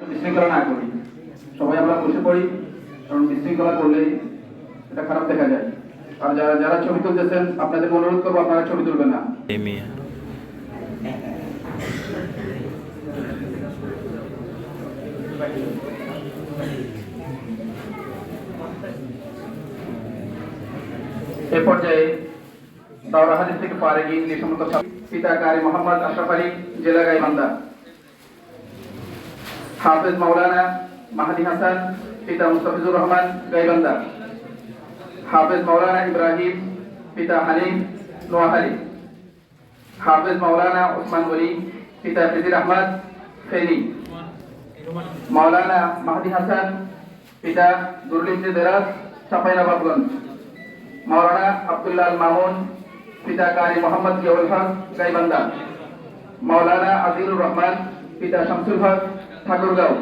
বিশৃঙ্খলা না করি, সবাই আমরা বসে পড়ি, কারণ বিশৃঙ্খলা করলে এটা খারাপ দেখা যায়। আর যারা যারা ছবি তুলতেছেন আপনাদের অনুরোধ করবো আপনারা ছবি তুলবেন না। এ পর্যায়ে দাওরা হাদিস থেকে ফারেগী যে সমস্ত পিতা কারি মোহাম্মদ আশরাফ আলী, জেলা গাইবান্ধা। হাফেজ মাওলানা মাহাদি হাসান, পিতা মুস্তাফিজুর রহমান, গাইবান্ধা। হাফেজ মাওলানা ইব্রাহিম, পিতা হালিম, নোয়াখালী। হাফেজ মাওলানা ওসমান গনি, পিতা ফিজির আহমদ, ফেনী। মাওলানা মাহাদি হাসান, পিতা দুরুল দেরাজ, চাঁপাইনবাবগঞ্জ। মাওলানা আব্দুল্লাহ আল মামুন, পিতা কারি মোহাম্মদ জিয়াউল হক, গাইবান্ধা। মাওলানা আজিজুর রহমান, পিতা শামসুল হক, ঠাকুরগাঁও।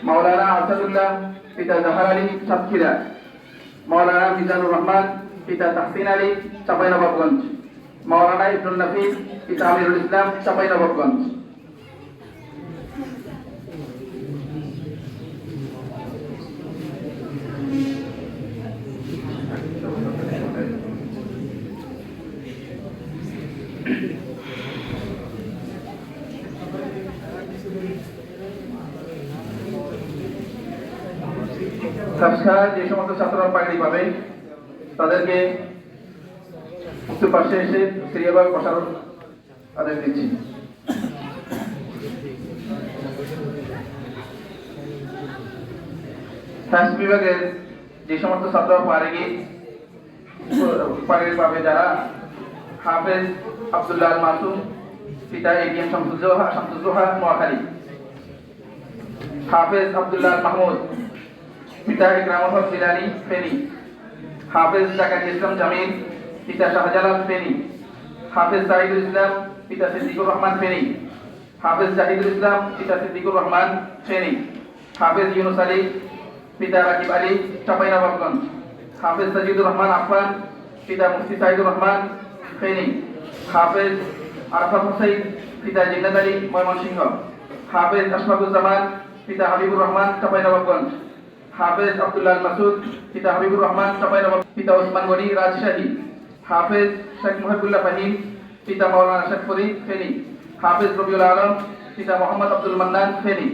মাওলানা আসাদুল্লাহ, পিতা জাহার আলী, সাতক্ষীরা। মাওলানা মিজানুর রহমান, পিতা তাহসিন আলী, চাঁপাইনবাবগঞ্জ। মাওলানা ইবনুল নফিস, পিতা আমিরুল ইসলাম, চাঁপাইনবাবগঞ্জ। যে সমস্ত ছাত্ররা পাগড়ি পাবে তাদেরকে একটু পাশে এসে সিরিয়ালভাবে বসার আদেশ দিচ্ছি। সায়েন্স বিভাগের যে সমস্ত ছাত্ররা পাগড়ি পাবে, যারা হাফেজ আব্দুল্লাহ আল মাসুম, পিতা এটিএম শামসুজ্জোহা, নোয়াখালী। হাফেজ আব্দুল্লাহ আল মাহমুদ, পিতা ইকরামুল হক জিলানী, ফেনী। হাফেজ জাকারিয়া ইসলাম জামিল, পিতা শাহজালাল, ফেনী। হাফেজ জাহিদুল ইসলাম, পিতা সিদ্দিকুর রহমান, ফেনী। হাফেজ জাহিদুল ইসলাম, পিতা সিদ্দিকুর রহমান, ফেনী। হাফেজ ইউনুস আলী, পিতা রাকিব আলী, চাঁপাইনবাবগঞ্জ। হাফেজ সাজিদুর রহমান আফফান, পিতা মুফতি সাইদুর রহমান, ফেনী। হাফেজ আরাফাত হোসেন, পিতা জিন্নাত আলী, ময়মনসিংহ। হাফেজ আশফাকুজ্জামান, পিতা হাবিবুর রহমান, চাঁপাইনবাবগঞ্জ। হাফেজ আব্দুল্লাহ মাসুদ, পিতা হাবিবুর রহমান, চাঁপাইনবাবগঞ্জ। পিতা ওসমান গনি, রাজশাহী। হাফেজ শেখ মুহিবুল্লাহ ফাহিম, পিতা মাওলানা শেখ ফরিদ, ফেনী। হাফেজ রবিউল আলম, পিতা মোহাম্মদ আব্দুল মান্নান, ফেনী।